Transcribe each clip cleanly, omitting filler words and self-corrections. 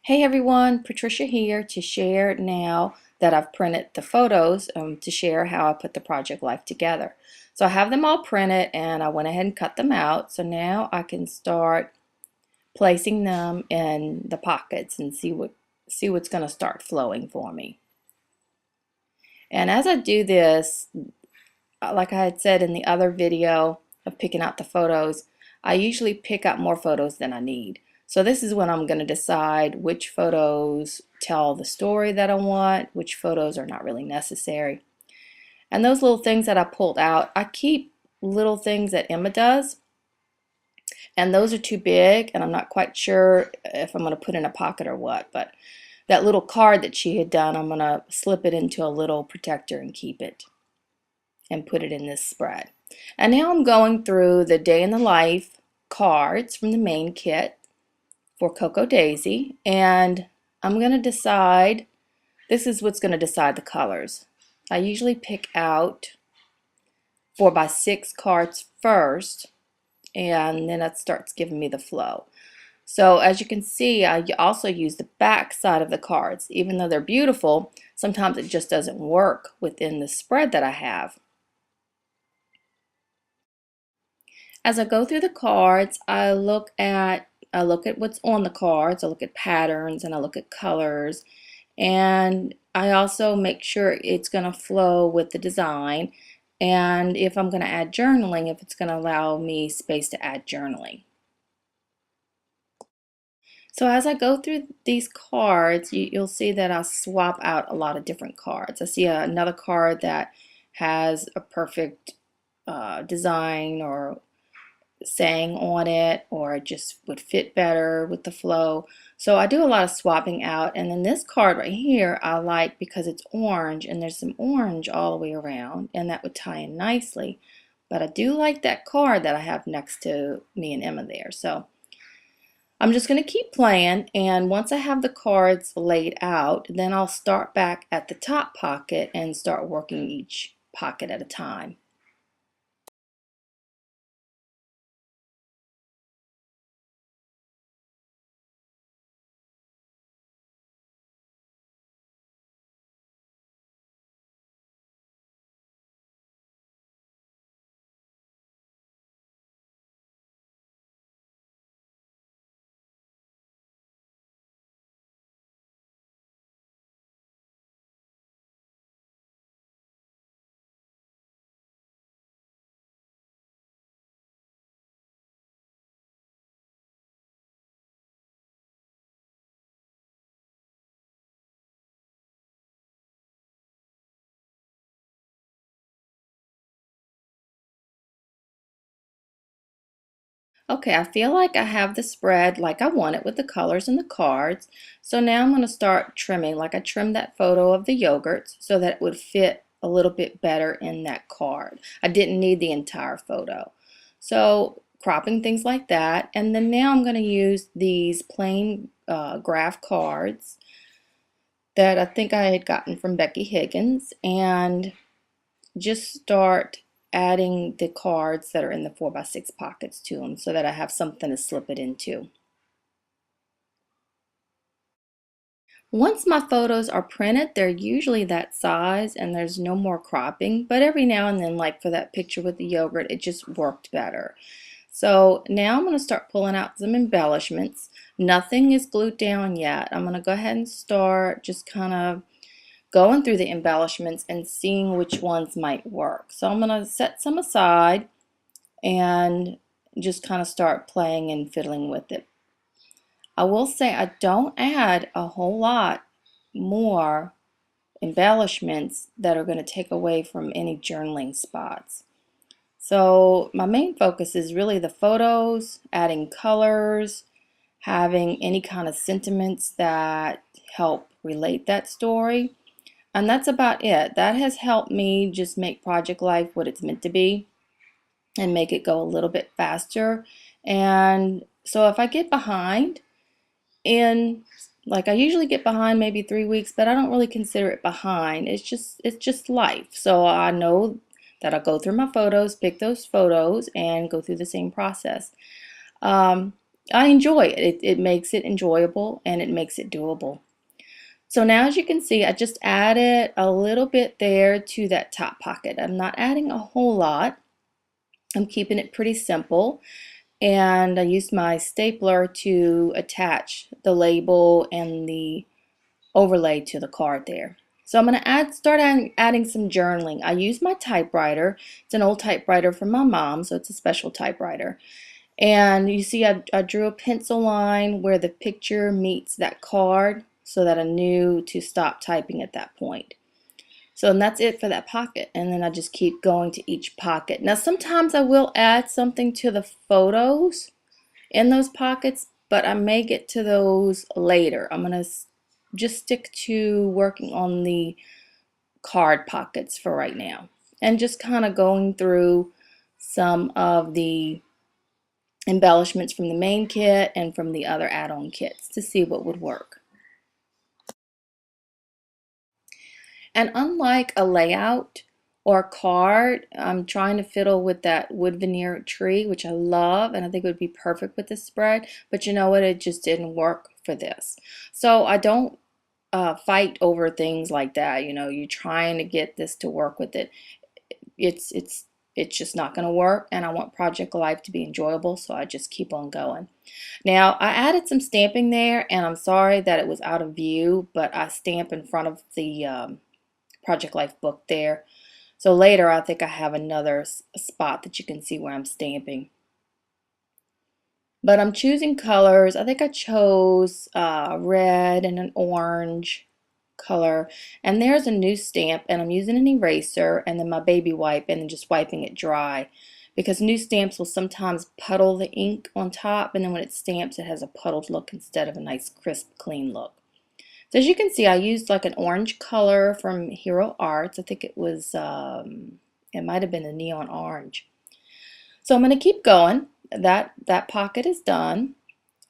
Hey everyone, Patricia here to share now that I've printed the photos to share how I put the project life together. So I have them all printed and I went ahead and cut them out. So now I can start placing them in the pockets and see what's going to start flowing for me. And as I do this, like I had said in the other video of picking out the photos, I usually pick out more photos than I need. So this is when I'm going to decide which photos tell the story that I want, which photos are not really necessary. And those little things that I pulled out, I keep little things that Emma does, and those are too big, and I'm not quite sure if I'm going to put in a pocket or what, but that little card that she had done, I'm going to slip it into a little protector and keep it and put it in this spread. And now I'm going through the day in the life cards from the main kit for Coco Daisy, and I'm going to decide, this is what's going to decide the colors. I usually pick out 4x6 cards first, and then it starts giving me the flow. So as you can see, I also use the back side of the cards. Even though they're beautiful, sometimes it just doesn't work within the spread that I have. As I go through the cards, I look at what's on the cards, I look at patterns, and I look at colors, and I also make sure it's going to flow with the design, and if I'm going to add journaling, if it's going to allow me space to add journaling. So as I go through these cards, you'll see that I swap out a lot of different cards. I see another card that has a perfect design or saying on it, or it just would fit better with the flow. So I do a lot of swapping out, and then this card right here I like because it's orange and there's some orange all the way around, and that would tie in nicely. But I do like that card that I have next to me and Emma there. So I'm just going to keep playing, and once I have the cards laid out, then I'll start back at the top pocket and start working each pocket at a time. Okay, I feel like I have the spread like I want it with the colors and the cards. So now I'm going to start trimming, like I trimmed that photo of the yogurts so that it would fit a little bit better in that card. I didn't need the entire photo. So cropping things like that. And then now I'm going to use these plain graph cards that I think I had gotten from Becky Higgins, and just start adding the cards that are in the 4x6 pockets to them so that I have something to slip it into. Once my photos are printed, they're usually that size and there's no more cropping, but every now and then, like for that picture with the yogurt, it just worked better. So now I'm going to start pulling out some embellishments. Nothing is glued down yet. I'm going to go ahead and start just kind of going through the embellishments and seeing which ones might work. So I'm going to set some aside and just kind of start playing and fiddling with it. I will say I don't add a whole lot more embellishments that are going to take away from any journaling spots. So my main focus is really the photos, adding colors, having any kind of sentiments that help relate that story. And that's about it. That has helped me just make Project Life what it's meant to be and make it go a little bit faster. And so if I get behind in, like, I usually get behind maybe 3 weeks, but I don't really consider it behind. It's just life. So I know that I'll go through my photos, pick those photos, and go through the same process. I enjoy it. It makes it enjoyable and it makes it doable. So now as you can see, I just added a little bit there to that top pocket. I'm not adding a whole lot. I'm keeping it pretty simple. And I used my stapler to attach the label and the overlay to the card there. So I'm going to start adding some journaling. I use my typewriter. It's an old typewriter from my mom, so it's a special typewriter. And you see I drew a pencil line where the picture meets that card so that I knew to stop typing at that point. So and that's it for that pocket. And then I just keep going to each pocket. Now sometimes I will add something to the photos in those pockets, but I may get to those later. I'm going to just stick to working on the card pockets for right now. And just kind of going through some of the embellishments from the main kit and from the other add-on kits to see what would work. And unlike a layout or a card, I'm trying to fiddle with that wood veneer tree, which I love, and I think it would be perfect with this spread, but you know what, it just didn't work for this. So I don't fight over things like that. You know, you're trying to get this to work with it. It's just not going to work, and I want Project Life to be enjoyable, so I just keep on going. Now I added some stamping there, and I'm sorry that it was out of view, but I stamp in front of the Project Life book there. So later I think I have another spot that you can see where I'm stamping. But I'm choosing colors. I think I chose red and an orange color. And there's a new stamp, and I'm using an eraser and then my baby wipe and then just wiping it dry. Because new stamps will sometimes puddle the ink on top, and then when it stamps it has a puddled look instead of a nice crisp clean look. So as you can see, I used like an orange color from Hero Arts. I think it was, it might have been a neon orange. So I'm going to keep going. That pocket is done.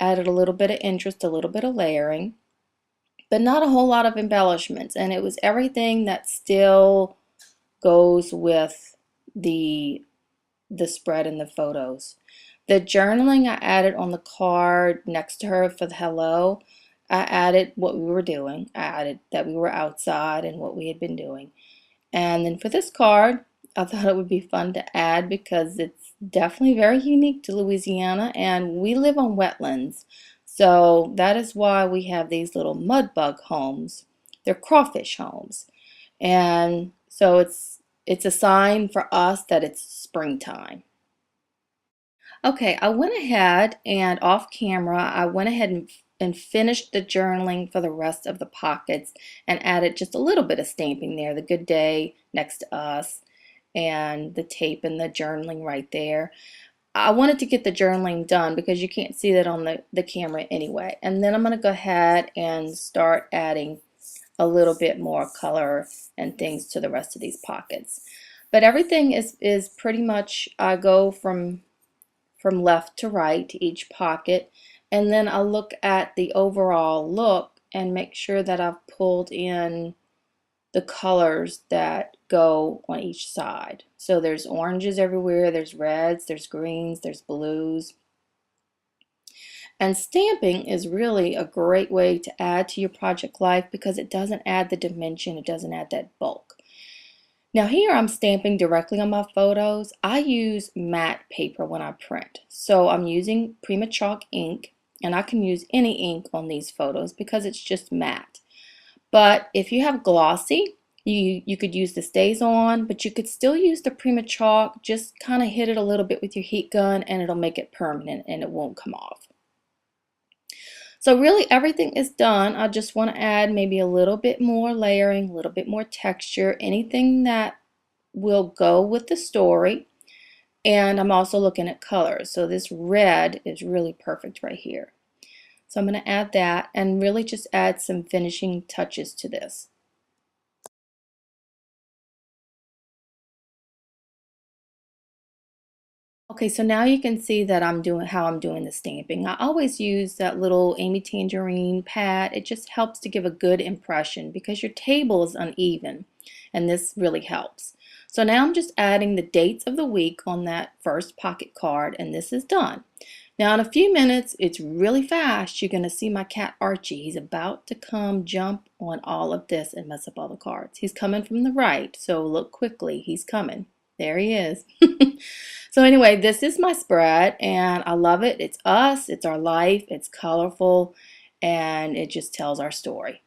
Added a little bit of interest, a little bit of layering, but not a whole lot of embellishments. And it was everything that still goes with the spread and the photos. The journaling I added on the card next to her for the hello. I added what we were doing. I added that we were outside and what we had been doing. And then for this card, I thought it would be fun to add because it's definitely very unique to Louisiana, and we live on wetlands. So that is why we have these little mud bug homes. They're crawfish homes. And so it's a sign for us that it's springtime. Okay, I went ahead and off camera, I went ahead and finished the journaling for the rest of the pockets and added just a little bit of stamping there, the good day next to us and the tape and the journaling right there. I wanted to get the journaling done because you can't see that on the camera anyway. And then I'm going to go ahead and start adding a little bit more color and things to the rest of these pockets. But everything is pretty much, I go from left to right to each pocket, and then I'll look at the overall look and make sure that I've pulled in the colors that go on each side. So there's oranges everywhere, there's reds, there's greens, there's blues. And stamping is really a great way to add to your project life because it doesn't add the dimension, it doesn't add that bulk. Now here I'm stamping directly on my photos. I use matte paper when I print. So I'm using Prima Chalk ink, and I can use any ink on these photos because it's just matte. But if you have glossy, you could use the Stays On, but you could still use the Prima Chalk. Just kind of hit it a little bit with your heat gun and it'll make it permanent and it won't come off. So really everything is done. I just want to add maybe a little bit more layering, a little bit more texture, anything that will go with the story. And I'm also looking at colors. So this red is really perfect right here. So I'm going to add that and really just add some finishing touches to this. Okay, so now you can see that how I'm doing the stamping. I always use that little Amy Tangerine pad. It just helps to give a good impression because your table is uneven, and this really helps. So now I'm just adding the dates of the week on that first pocket card, and this is done. Now in a few minutes, it's really fast, you're going to see my cat Archie. He's about to come jump on all of this and mess up all the cards. He's coming from the right, so look quickly. He's coming. There he is. So anyway, this is my spread, and I love it. It's us, it's our life, it's colorful, and it just tells our story.